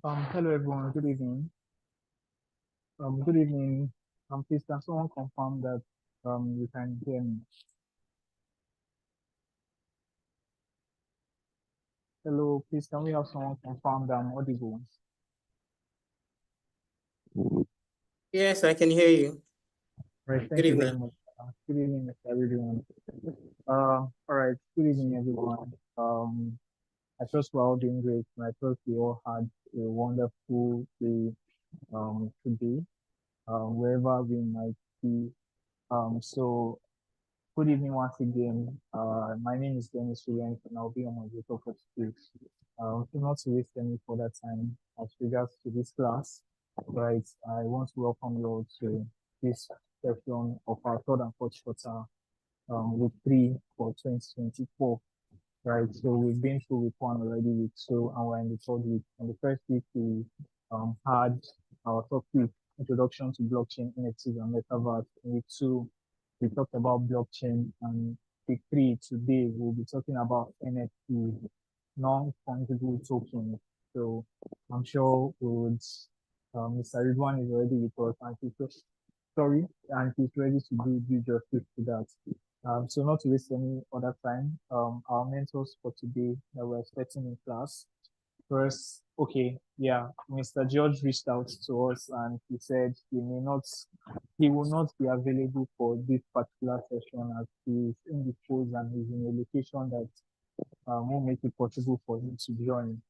Hello everyone. Good evening. Good evening. Please can someone confirm that you can hear me? Hello. Please can we have someone confirm that I'm audible? Yes, I can hear you. Right. Thank Good you very evening. much. Good evening, Mr. Everyone. All right. Good evening, everyone. I trust we're all doing great, and I trust we all had a wonderful day today, wherever we might be. So Good evening once again. My name is Dennis Williams, and I'll be on my moderator for today. So not to waste any further time as regards to this class, right? I want to welcome you all to this session of our third and fourth quarter, week 3 for 2024, right? So we've been through week 1 already, week 2, and we're in the third week. In the first week, we had our topic, Introduction to Blockchain, NFTs, and Metaverse. In week 2, we talked about blockchain, and week 3 today we'll be talking about NFT, non-fungible tokens. So I'm sure we would, Mr. Ridwan is already with us, and he's ready to do justice to that. So not to waste any other time, our mentors for today that we're expecting in class. First, okay, yeah, Mr. George reached out to us and he said he will not be available for this particular session as he is indisposed and he's in a location that won't make it possible for him to join.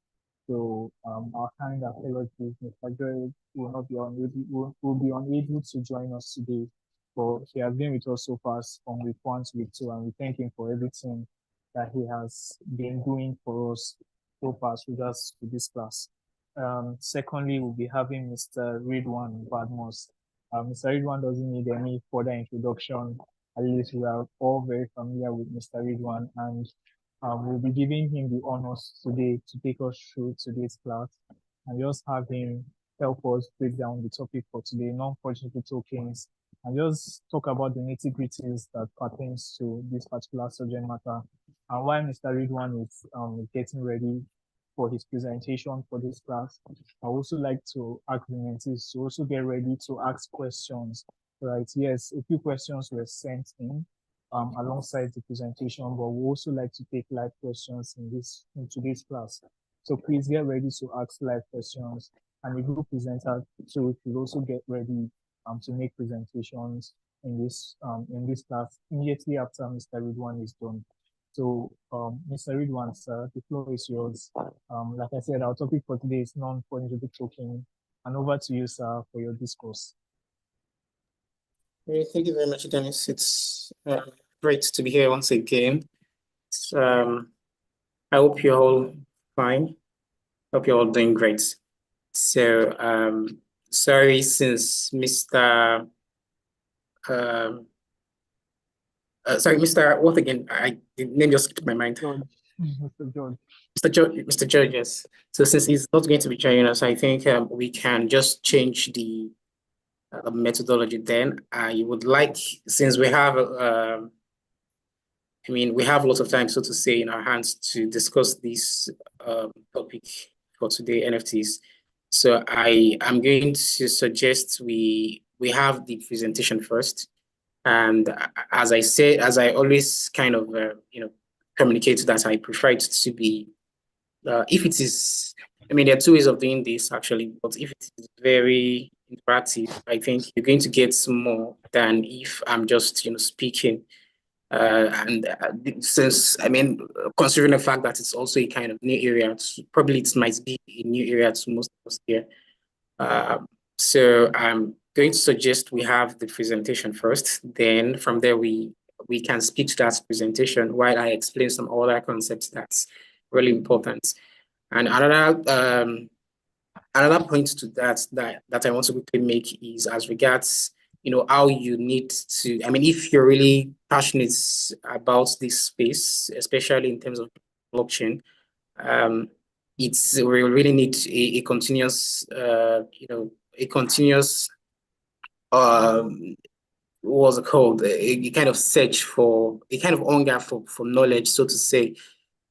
So our kind apologies, Mr. George will be unable to join us today. But he has been with us so far from week 1 to week 2, and we thank him for everything that he has been doing for us so far with regards to this class. Secondly, we'll be having Mr. Ridwan Badmos. Mr. Ridwan doesn't need any further introduction. At least we are all very familiar with Mr. Ridwan, and we'll be giving him the honors today to take us through today's class and just have him help us break down the topic for today, non-fungible tokens, and just talk about the nitty-gritties that pertains to this particular subject matter. And while Mr. Ridwan is getting ready for his presentation for this class, I also like to ask the mentees to also get ready to ask questions. Right? Yes, a few questions were sent in alongside the presentation, but we also like to take live questions in today's class. So please get ready to ask live questions, and the group presenter too should also get ready to make presentations in this class immediately after Mr. Ridwan is done. So, Mr. Ridwan, sir, the floor is yours. Like I said, our topic for today is non-fungible token, and over to you, sir, for your discourse. Thank you very much, Dennis. It's great to be here once again. I hope you're all fine. Hope you're all doing great. So, sorry, since Mr. Sorry, Mr. What again? The name just slipped my mind. George. Mr. George. Mr. George, yes. So since he's not going to be joining us, I think we can just change the methodology then. I would like, since we have, we have lots of time, so to say, in our hands to discuss this topic for today, NFTs. So I am going to suggest we have the presentation first. And as I always kind of, communicate that I prefer it to be, if it is, there are two ways of doing this actually, but if it is very interactive, I think you're going to get more than if I'm just, speaking. Since, considering the fact that it's also a kind of new area, probably it might be a new area to most of us here. So I'm going to suggest we have the presentation first. Then from there, we can speak to that presentation while I explain some other concepts that's really important. And another point to that I want to quickly make is as regards, how you need to, if you're really passionate about this space, especially in terms of blockchain, we really need a continuous, what's it called? A kind of hunger for knowledge, so to say.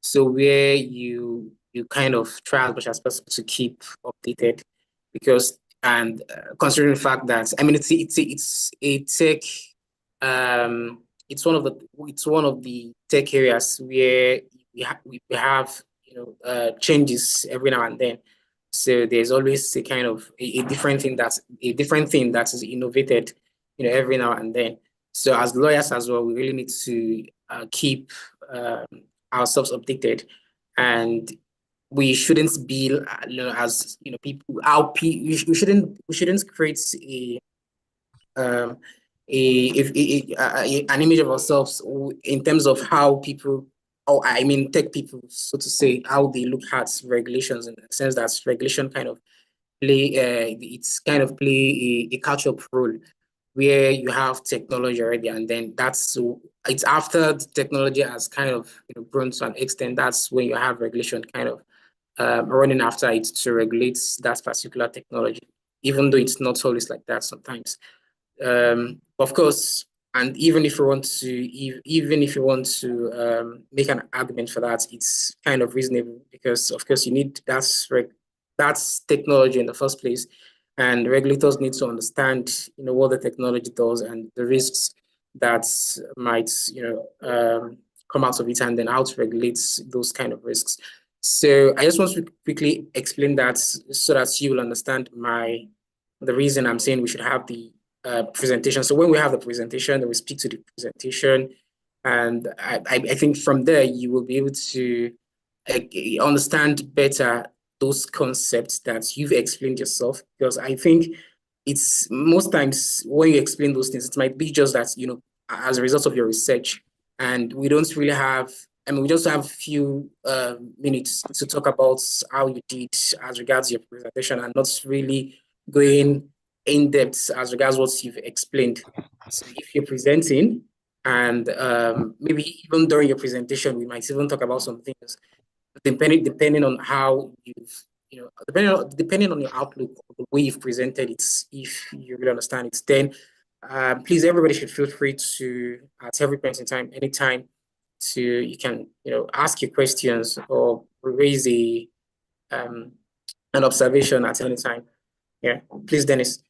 So where you you kind of try as much as possible to keep updated, because considering the fact that, I mean, it's a tech, it's one of the tech areas where we have, changes every now and then. So there's always a kind of a different thing that is innovated, every now and then. So as lawyers as well, we really need to keep ourselves updated, and we shouldn't be, as people, we shouldn't create um, an image of ourselves in terms of how people, or I mean tech people, so to say, how they look at regulations, in the sense that regulation kind of play a catch-up role, where you have technology already, and then it's after the technology has kind of grown to an extent, that's when you have regulation kind of running after it to regulate that particular technology, even though it's not always like that sometimes. Of course, and even if you want to make an argument for that, it's kind of reasonable, because of course you need that's technology in the first place, and regulators need to understand what the technology does and the risks that might come out of it, and then how to regulate those kind of risks. So I just want to quickly explain that, so that you will understand the reason I'm saying we should have the presentation. So when we have the presentation, then we speak to the presentation, and I think from there you will be able to understand better those concepts that you've explained yourself. Because I think it's most times when you explain those things, it might be just that, as a result of your research, and we don't really have, I mean, we just have a few minutes to talk about how you did as regards your presentation, and not really going in depth as regards what you've explained. So if you're presenting, and maybe even during your presentation, we might even talk about some things, depending on how you've, depending on your outlook, the way you've presented it, if you really understand it, then please, everybody should feel free to, at every point in time, anytime, you can, ask your questions or raise an observation at any time. Yeah, please, Dennis.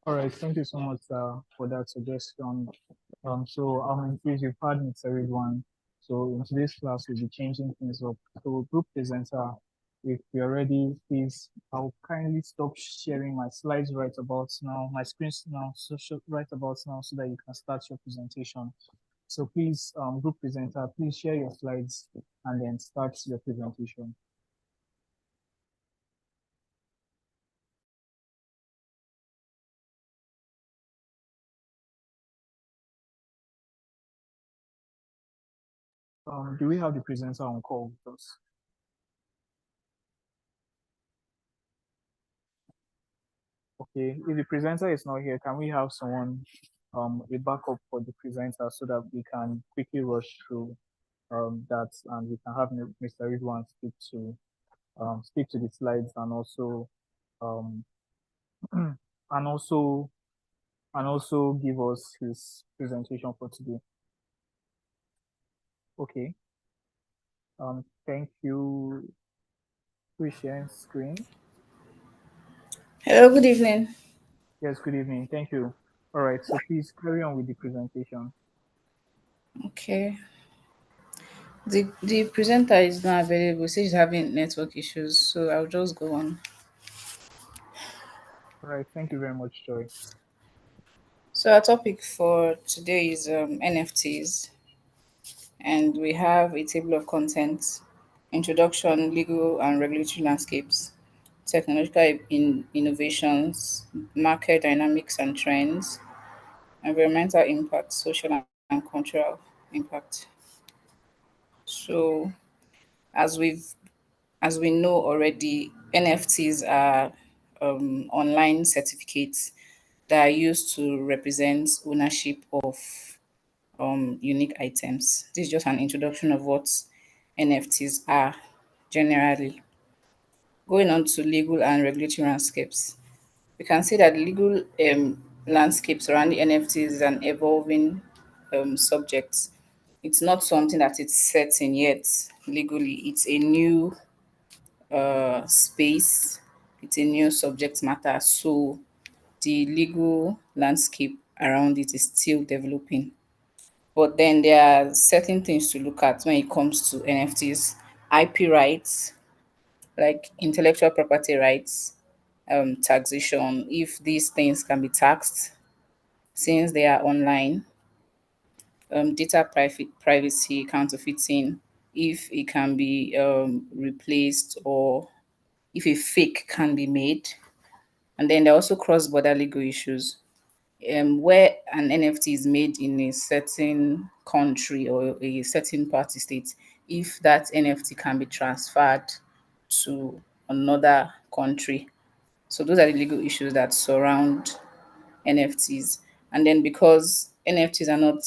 All right, thank you so much for that suggestion. So please, you've heard Mr. Everyone. So in today's class, we'll be changing things up. So group presenter, if you're ready, please, I'll kindly stop sharing my slides right about now, my screens now, right about now, so that you can start your presentation. So please, group presenter, please share your slides and then start your presentation. Do we have the presenter on call with us? Okay, if the presenter is not here, can we have someone, a backup for the presenter, so that we can quickly rush through that, and we can have Mr. Ridwan speak to the slides, and also um and also give us his presentation for today. Okay. Thank you. Please share screen. Hello, good evening. Yes, good evening. Thank you. All right, so please carry on with the presentation. Okay. The presenter is not available. She's having network issues, so I'll just go on. All right, thank you very much, Joy. So our topic for today is NFTs, and we have a table of contents, introduction, legal and regulatory landscapes, technological innovations, market dynamics and trends, environmental impact, social and cultural impact. So as we've as we know already, NFTs are online certificates that are used to represent ownership of unique items. This is just an introduction of what NFTs are generally. Going on to legal and regulatory landscapes, we can see that the legal landscape surrounding NFTs is an evolving subject. It's not something that is certain yet legally. It's a new space. It's a new subject matter, so the legal landscape around it is still developing. But then there are certain things to look at when it comes to NFTs. IP rights, like intellectual property rights, taxation, if these things can be taxed since they are online, data privacy, counterfeiting, if it can be replaced or if a fake can be made. And then there are also cross-border legal issues, where an NFT is made in a certain country or a certain party state, if that NFT can be transferred to another country. So those are the legal issues that surround NFTs. And then because NFTs are not,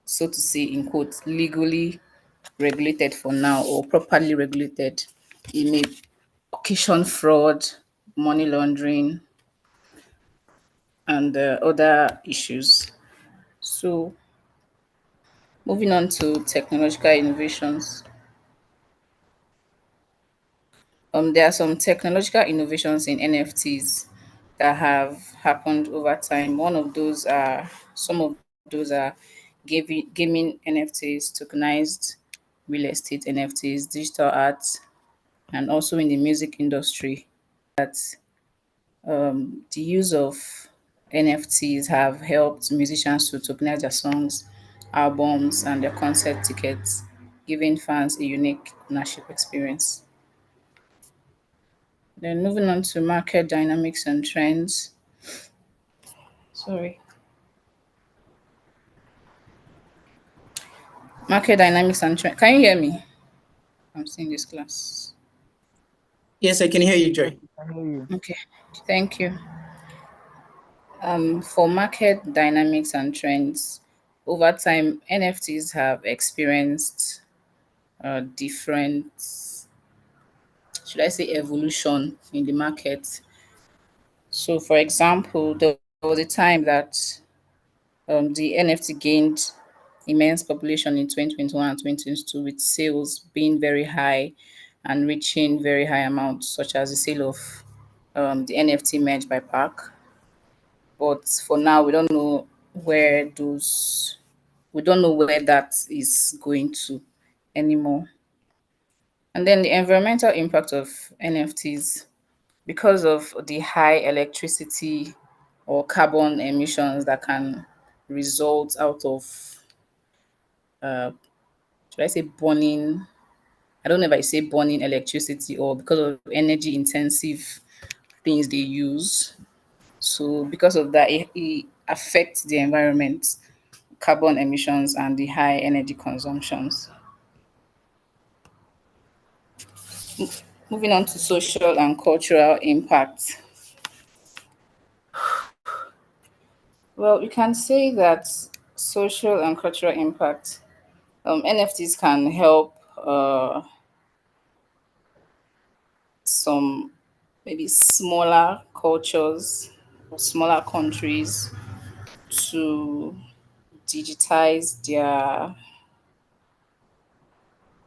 so to say, in quotes, legally regulated for now or properly regulated, it may occasion fraud, money laundering, and other issues. So, moving on to technological innovations. There are some technological innovations in NFTs that have happened over time. One of those are some of those are gaming NFTs, tokenized real estate NFTs, digital art, and also in the music industry. That the use of NFTs have helped musicians to tokenize their songs, albums, and their concert tickets, giving fans a unique ownership experience. Then moving on to market dynamics and trends. Sorry. Market dynamics and trends. Can you hear me? I'm seeing this class. Yes, I can hear you, Yes, Joy. I can hear you. Okay. Thank you. For market dynamics and trends, over time, NFTs have experienced different, should I say, evolution in the market. So, for example, there was a time that the NFT gained immense population in 2021 and 2022, with sales being very high and reaching very high amounts, such as the sale of the NFT merged by Park. But for now, where those we don't know where that is going to anymore. And then the environmental impact of NFTs, because of the high electricity or carbon emissions that can result out of, should I say, burning? I don't know if I say burning electricity or because of energy intensive things they use. So because of that, it affects the environment, carbon emissions, and the high energy consumptions. Moving on to social and cultural impact. Well, we can say that social and cultural impact, NFTs can help some maybe smaller cultures or smaller countries to digitize their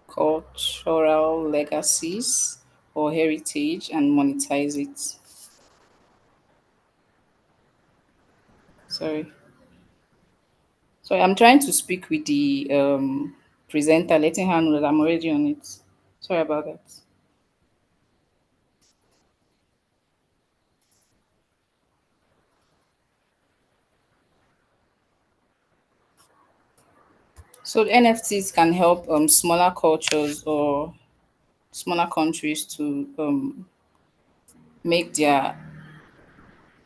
cultural legacies or heritage and monetize it. Sorry. Sorry, I'm trying to speak with the presenter, letting her know that I'm already on it. Sorry about that. So the NFTs can help smaller cultures or smaller countries to make their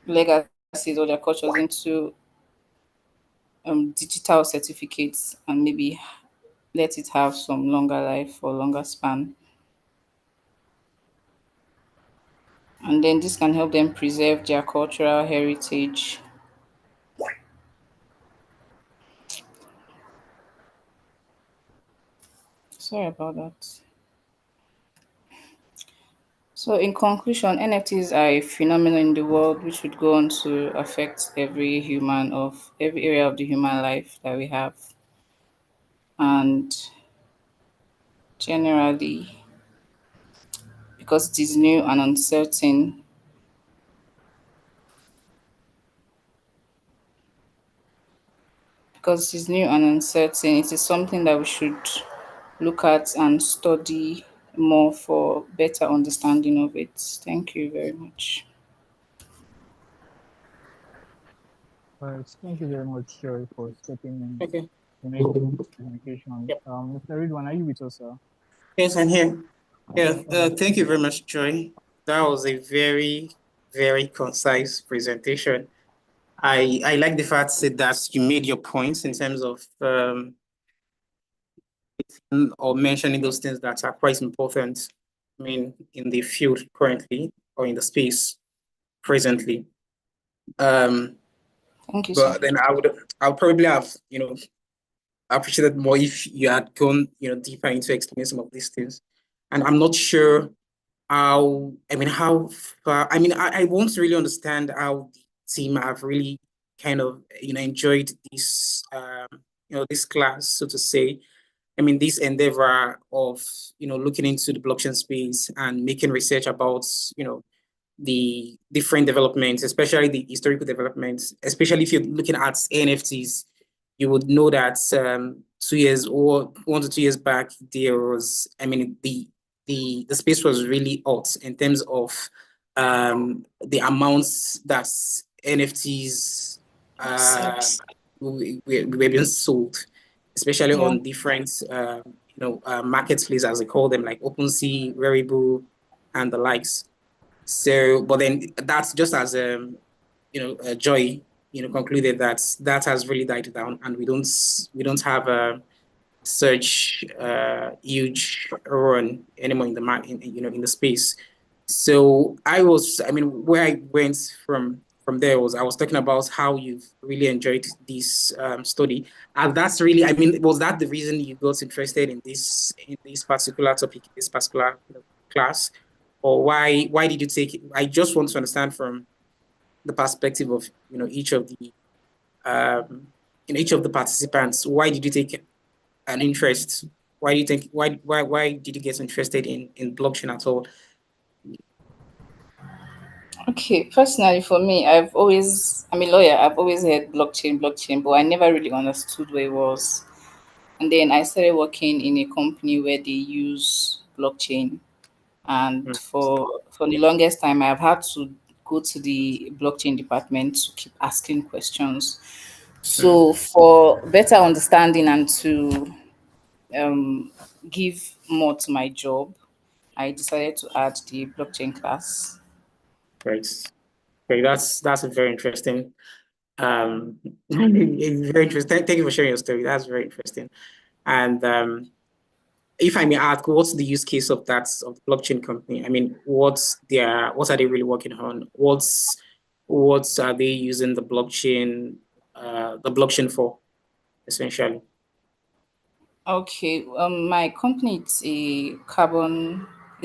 legacies or their cultures into digital certificates and maybe let it have some longer life or longer span. And then this can help them preserve their cultural heritage. Sorry about that. So, in conclusion, NFTs are a phenomenon in the world which would go on to affect every area of the human life that we have. And generally, because it is new and uncertain. Because it is new and uncertain, it is something that we should look at and study more for better understanding of it. Thank you very much. All right. Thank you very much, Joy, for stepping in Okay. to make the presentation. Yep. Mr. Ridwan, are you with us, sir? Yes, I'm here. Yeah, All right. thank you very much, Joy. That was a very, very concise presentation. I like the fact that you made your points in terms of or mentioning those things that are quite important, I mean, in the field currently or in the space presently. Thank you, sir. But then I would probably have, appreciated more if you had gone, deeper into explaining some of these things. And I'm not sure how far, I won't really understand how the team have really kind of, enjoyed this, this class, so to say. I mean, this endeavor of, looking into the blockchain space and making research about, the different developments, especially the historical developments, especially if you're looking at NFTs, you would know that 2 years or 1 to 2 years back, there was, the space was really hot in terms of the amounts that NFTs were being sold, especially Yeah. on different marketplaces, as they call them, like OpenSea, Rarible, and the likes. So, but then that's just as Joy, concluded that that has really died down, and we don't have such huge run anymore in the market, in the space. So where I went from there was I was talking about how you've really enjoyed this study, and that's really, was that the reason you got interested in this particular topic, this particular class, or why did you take it? I just want to understand from the perspective of each of the each of the participants, why did you take an interest? Why do you think why did you get interested in blockchain at all? Okay, personally for me, I'm a lawyer. I've always heard blockchain, but I never really understood what it was. And then I started working in a company where they use blockchain. And Mm, for the longest time, I've had to go to the blockchain department to keep asking questions. mm, So for better understanding and to um, give more to my job, I decided to add the blockchain class. right. Okay, that's a very interesting. Very interesting. Thank you for sharing your story. That's very interesting. And if I may ask, what's the use case of the blockchain company? I mean, what are they really working on? What are they using the blockchain for, essentially? Okay, my company is a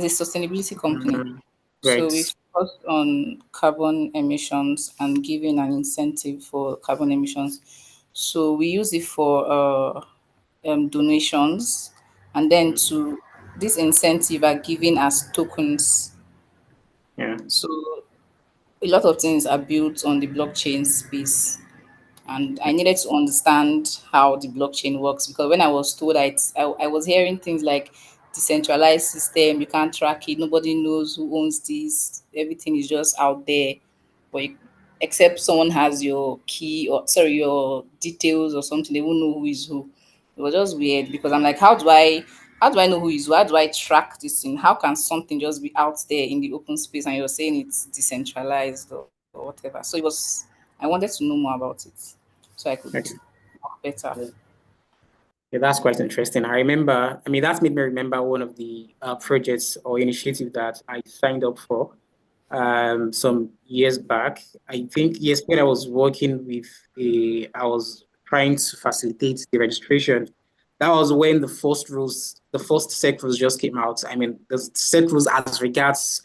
sustainability company. Mm, So right. we focus on carbon emissions and giving an incentive for carbon emissions. So we use it for donations, and then Mm, to this incentive are given as tokens. yeah. So a lot of things are built on the blockchain space, and I needed to understand how the blockchain works because when I was told I was hearing things like decentralized system, you can't track it, nobody knows who owns this, everything is just out there, but except someone has your key or sorry your details or something, they won't know who is who. It was just weird because I'm like, how do I know who is who? How do I track this thing? How can something just be out there in the open space and you're saying it's decentralized or whatever? So I wanted to know more about it so I could Okay. work better. Yeah, that's quite interesting. That's made me remember one of the projects or initiative that I signed up for some years back. I think, yes, when I was working with I was trying to facilitate the registration. That was when the first set rules just came out. I mean, the set rules as regards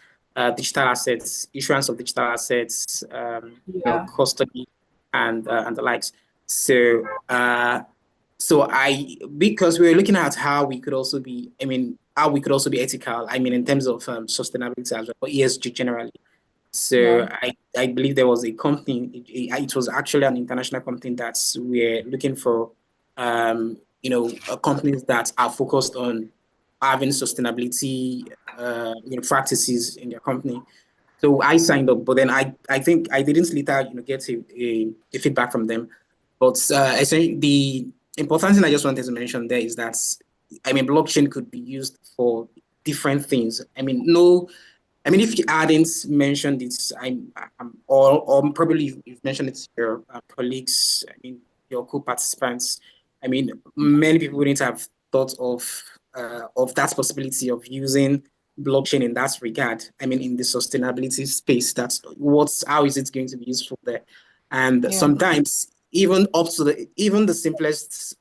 digital assets, issuance of digital assets, Yeah. custody and the likes. So So because we were looking at how we could also be, how we could also be ethical, in terms of sustainability as well, or ESG generally. Yeah. So I believe there was a company, it was actually an international company that we're looking for, companies that are focused on having sustainability, practices in their company. So I signed up, but then I think I didn't later, get a feedback from them. But essentially, the important thing I just wanted to mention there is that, blockchain could be used for different things. No, if you hadn't mentioned it, or probably you've mentioned it to your colleagues, your co-participants. Many people wouldn't have thought of that possibility of using blockchain in that regard. In the sustainability space, how is it going to be useful there? And Yeah. sometimes even up to the simplest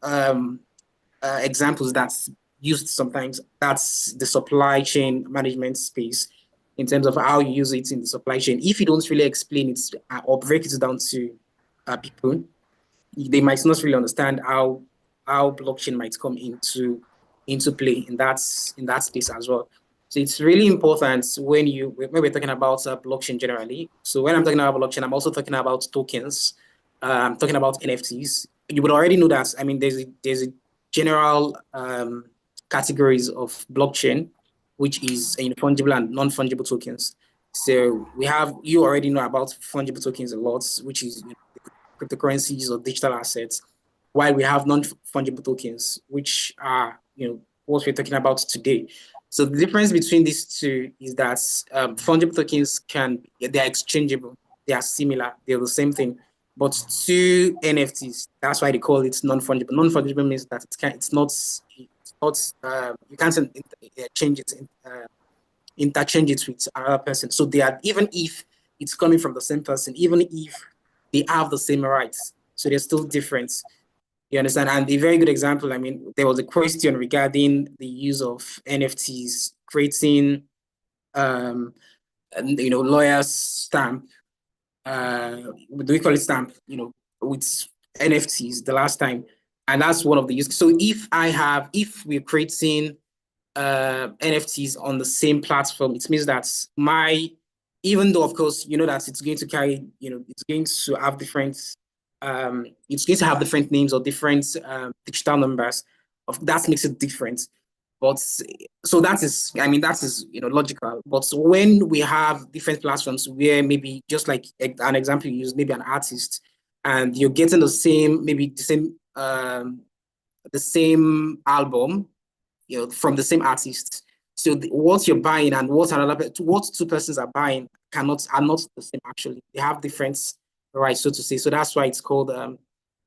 examples that's used sometimes, that's the supply chain management space in terms of how you use it in the supply chain. If you don't really explain it or break it down to people, they might not really understand how blockchain might come into play in that space as well. So it's really important when we're talking about blockchain generally. So when I'm talking about blockchain, I'm also talking about tokens. I'm talking about NFTs. You would already know that. There's a general categories of blockchain, which is fungible and non-fungible tokens. So you already know about fungible tokens a lot, which is cryptocurrencies or digital assets, while we have non-fungible tokens, which are what we're talking about today. So the difference between these two is that fungible tokens they're exchangeable, they are similar, they're the same thing. But two NFTs, that's why they call it non-fungible. Non-fungible means that it's not you can't change it, interchange it with another person. So they are, even if it's coming from the same person, even if they have the same rights, so they're still different. You understand? And a very good example, there was a question regarding the use of NFTs, creating, lawyers stamp. Do we call it stamp? With NFTs the last time, and that's one of the use. So if we're creating NFTs on the same platform, it means that even though of course that it's going to carry, it's going to have different names or different digital numbers. That makes it different. But so that is logical. But when we have different platforms where maybe just like an example you use, maybe an artist, and you're getting maybe the same album, from the same artist. So what you're buying and what two persons are buying are not the same actually. They have different rights, so to say. So that's why it's called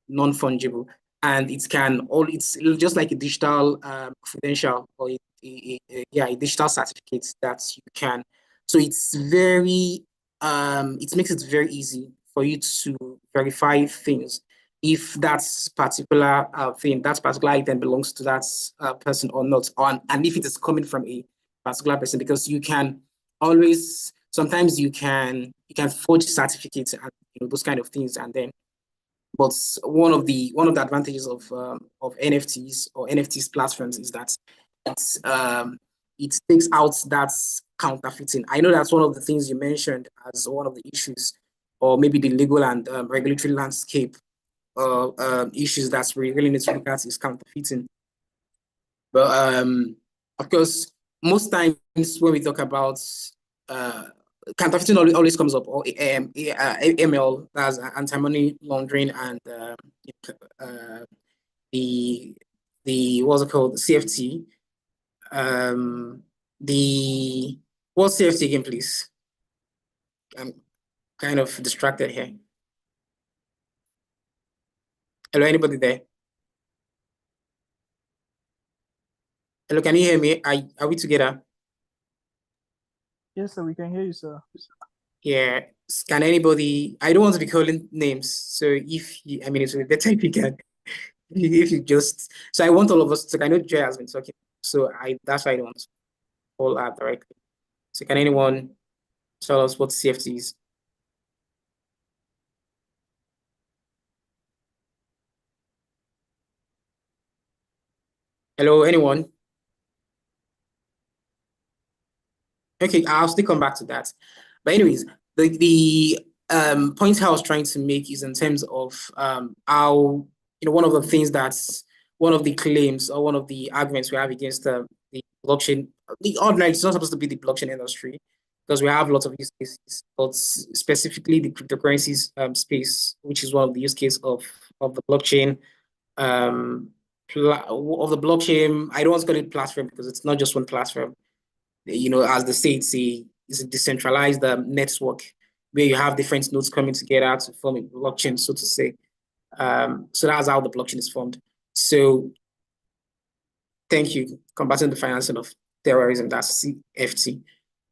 non-fungible. And it's just like a digital credential or a digital certificate that you can. So it's it makes it very easy for you to verify things if that particular thing, that particular item belongs to that person or not, and if it is coming from a particular person, because sometimes you can forge certificates and those kind of things, and then. But one of the advantages of NFTs or NFTs platforms is that it takes out that counterfeiting. I know that's one of the things you mentioned as one of the issues, or maybe the legal and regulatory landscape issues that we really need to look at is counterfeiting. But of course, most times when we talk about counterfeiting always comes up, or AML, that's anti-money laundering, and the what's it called, CFT. What's CFT again, please? I'm kind of distracted here. Hello, anybody there? Hello, can you hear me? Are we together? Yes, sir, we can hear you, sir. Yeah. Can anybody? I don't want to be calling names. So if you, it would be better if you can, if you just. So I want all of us to. I know Joy has been talking. So that's why I don't want to call her directly. So can anyone tell us what CFT is? Hello, anyone? Okay, I'll still come back to that. But anyways, the point I was trying to make is in terms of how, one of the things that's one of the claims or one of the arguments we have against the blockchain, the ordinary, it's not supposed to be the blockchain industry because we have lots of use cases, but specifically the cryptocurrencies space, which is one of the use cases of the blockchain, of the blockchain. I don't want to call it platform because it's not just one platform. As they say, it's a decentralized network where you have different nodes coming together to form a blockchain, so to say. So that's how the blockchain is formed. So thank you. Combating the financing of terrorism, that's CFT.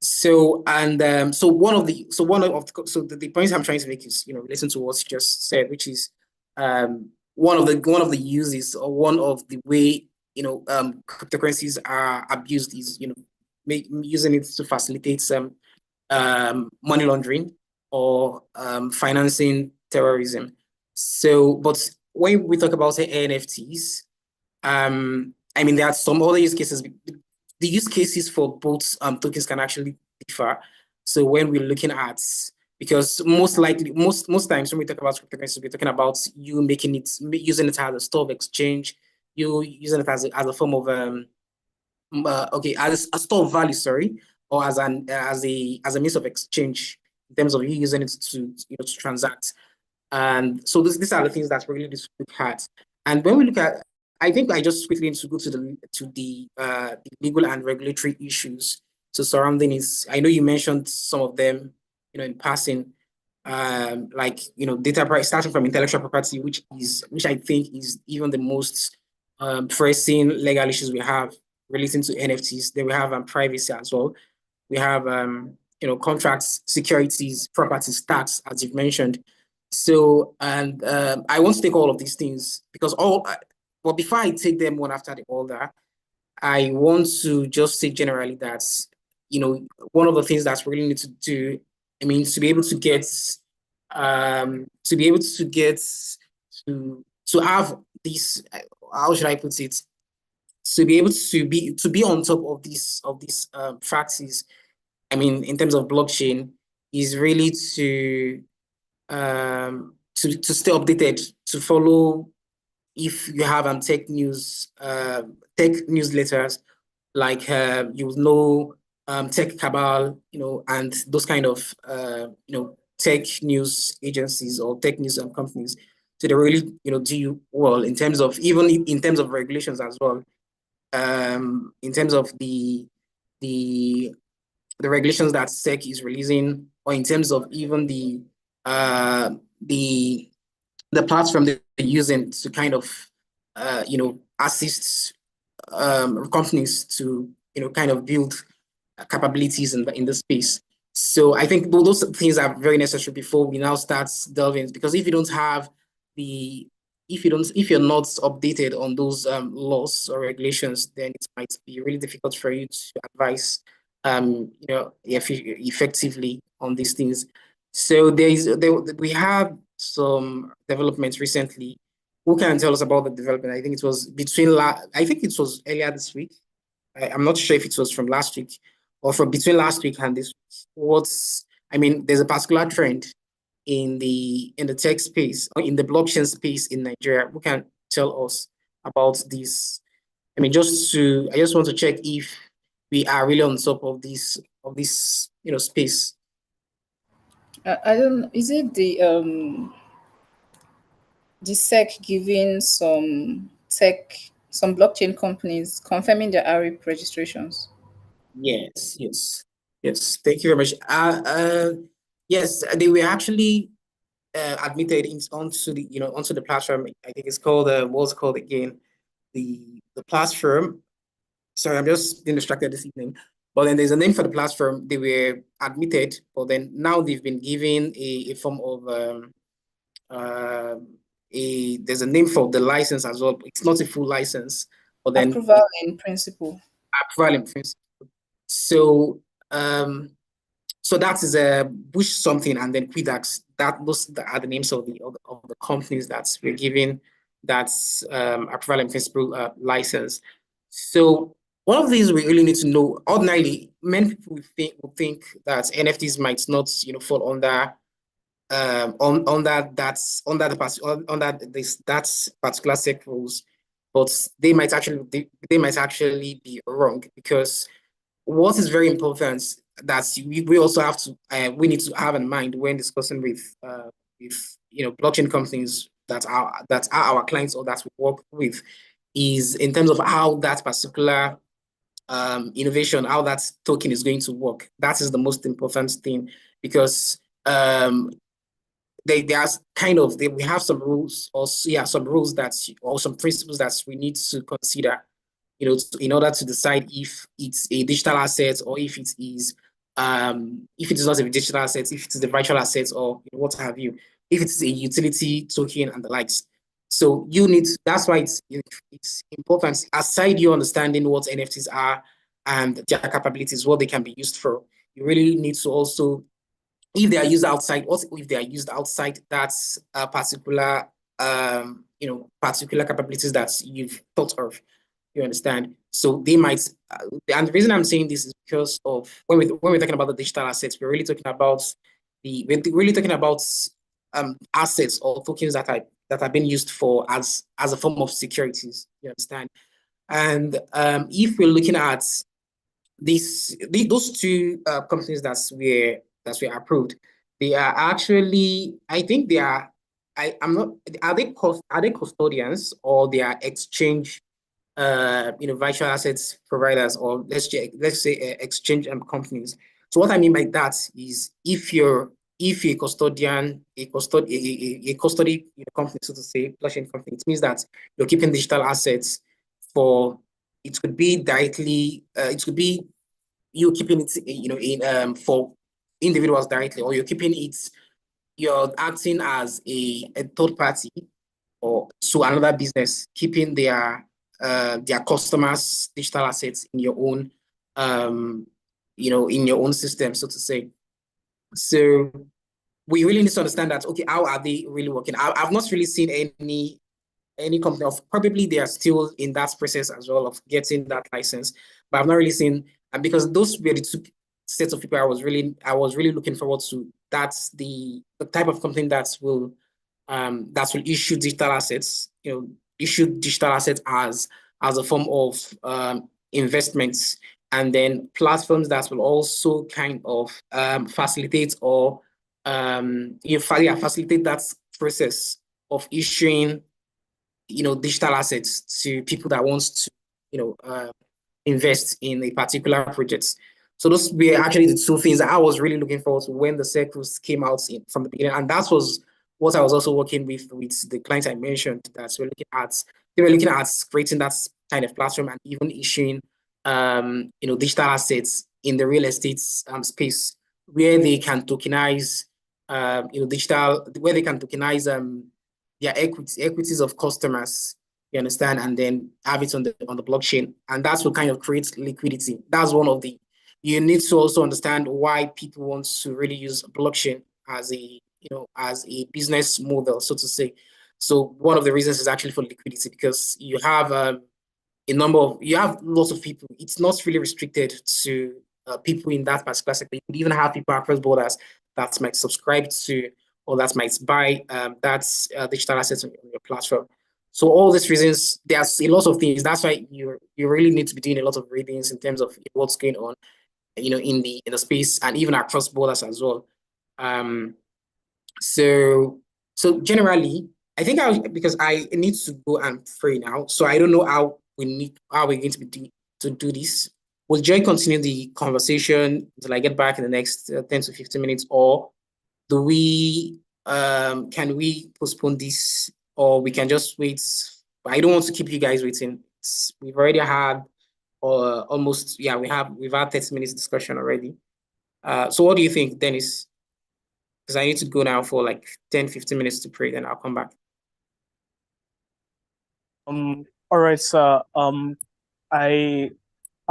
So the points I'm trying to make is listen to what you just said, which is one of the uses or one of the way cryptocurrencies are abused is using it to facilitate some money laundering or financing terrorism. So, but when we talk about NFTs, I mean, there are some other use cases. The use cases for both tokens can actually differ. So when we're looking at, because most times when we talk about cryptocurrencies, we're talking about you using it as a store of exchange, you using it as a form of as a store of value, sorry, or as a means of exchange in terms of you using it to to transact. And so these are the things that really just look at. And when we look at, I think I just quickly need to go to the legal and regulatory issues so surrounding is. I know you mentioned some of them, in passing, like data price starting from intellectual property, which I think is even the most pressing legal issues we have relating to NFTs. Then we have privacy as well. We have contracts, securities, properties, tax, as you've mentioned. So, and I want to take all of these things because but before I take them one after the other, I want to just say generally that, one of the things that's really need to do, I mean, to be able to get, to have this, how should I put it? To be able to be on top of these practices, I mean, in terms of blockchain, is really to stay updated, to follow. If you have tech newsletters, like Tech Cabal, and those kind of tech news agencies or tech news companies. So they really do well in terms of regulations as well. In terms of the regulations that SEC is releasing, or in terms of even the platform they're using to kind of assist companies to kind of build capabilities in the space. So I think those things are very necessary before we now start delving, because if you don't have if you're not updated on those laws or regulations, then it might be really difficult for you to advise effectively on these things. So we have some developments recently. Who can tell us about the development? I think it was earlier this week. I'm not sure if it was from last week or from between last week and this week. There's a particular trend in the tech space or in the blockchain space in Nigeria. Who can tell us about this? I just want to check if we are really on top of this space. I don't. Is it the SEC giving some blockchain companies confirming their RIP registrations? Yes. Thank you very much. Yes, they were actually admitted onto the platform. I think it's called what's it called again? The platform. Sorry, I'm just being distracted this evening. But then there's a name for the platform. They were admitted, but then now they've been given a form of there's a name for the license as well. It's not a full license, but then approval in principle. Approval in principle. So so that is a Bush something, and then Quidax. Those are the names of the companies that we're giving that's approval in principle license. So one of these we really need to know. Ordinarily, many people would think that NFTs might not, fall under that particular set rules, but they might actually be wrong, because what is very important that we also have to we need to have in mind when discussing with blockchain companies that are our clients or that we work with, is in terms of how that particular innovation, how that token is going to work. That is the most important thing, because we have some rules, or some rules or some principles that we need to consider, in order to decide if it's a digital asset, or if it is not a digital asset, if it is a virtual asset, or what have you, if it is a utility token and the likes. So that's why it's important, aside you understanding what NFTs are and their capabilities, what they can be used for. You really need to also, if they are used outside, what if they are used outside that particular particular capabilities that you've thought of, you understand? So they might, and the reason I'm saying this is because of when we're talking about the digital assets, we're really talking about assets or tokens that are being used for as a form of securities, you understand? And if we're looking at those two companies that were approved, they are actually, I think they are, I'm not, are they custodians, or they are exchange virtual assets providers, or let's say exchange companies. So what I mean by that is, if a custodian, a custody company, so to say, blockchain company, it means that you're keeping digital assets for, it could be directly, it could be you keeping it, in for individuals directly, or you're acting as a third party, or to another business, keeping their customers' digital assets in your own, in your own system, so to say. So we really need to understand that, okay, how are they really working? I've not really seen any company, of probably they are still in that process as well of getting that license, but I've not really seen, and because those were the two sets of people I was really looking forward to. That's the type of company that will issue digital assets, issue digital assets as a form of investments, and then platforms that will also kind of facilitate, or facilitate that process of issuing digital assets to people that wants to invest in a particular project. So those were actually the two things that I was really looking forward to when the circles came out from the beginning, and that was what I was also working with the clients I mentioned, that they were looking at creating that kind of platform, and even issuing digital assets in the real estate space, where they can tokenize where they can tokenize their equities of customers, you understand, and then have it on the blockchain, and that's what kind of creates liquidity. That's one of the, you need to also understand why people want to really use blockchain as a business model, so to say. So one of the reasons is actually for liquidity, because you have you have lots of people. It's not really restricted to people in that particular sector. You could even have people across borders that might subscribe to, or that might buy digital assets on your platform. So all these reasons, there's a lot of things. That's why you really need to be doing a lot of readings in terms of what's going on, in the space, and even across borders as well. So generally, I think because I need to go and pray now. So I don't know how we're going to do this. Will Joy continue the conversation until I get back in the next 10 to 15 minutes, or do we can we postpone this, or we can just wait? I don't want to keep you guys waiting. We've already had almost, we've had 30 minutes discussion already. So what do you think, Dennis? Because I need to go now for like 10, 15 minutes to pray, then I'll come back. All right, sir. I'm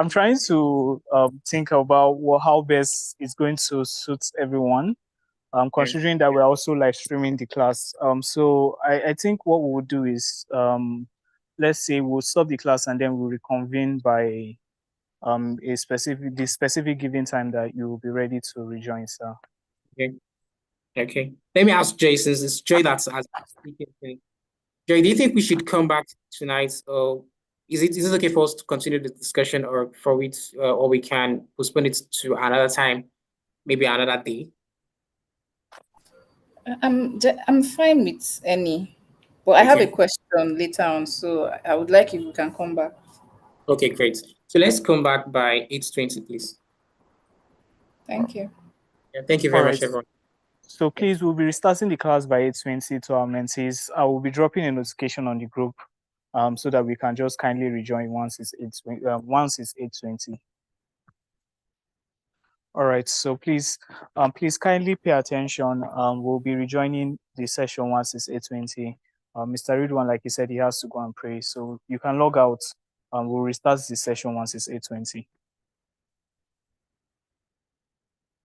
trying to think about how best it's going to suit everyone. Considering that we're also live streaming the class. So I think what we would do is let's say we'll stop the class and then we'll reconvene by the specific given time that you will be ready to rejoin, sir. Okay. Okay. Let me ask Joy, since it's Joy that's speaking. Joy, do you think we should come back tonight, or is it okay for us to continue the discussion, or or we can postpone it to another time, maybe another day? I'm fine with any, but I have a Okay. question later on, so I would like if we can come back. Okay, great. So let's come back by 8:20, please. Thank you. Yeah, thank you All very right. much, everyone. So please, we'll be restarting the class by 8:20 to our mentees. I will be dropping a notification on the group so that we can just kindly rejoin once it's 8:20. All right, so please kindly pay attention. We'll be rejoining the session once it's 8:20. Mr. Ridwan, like he said, he has to go and pray. So you can log out. We'll restart the session once it's 8:20.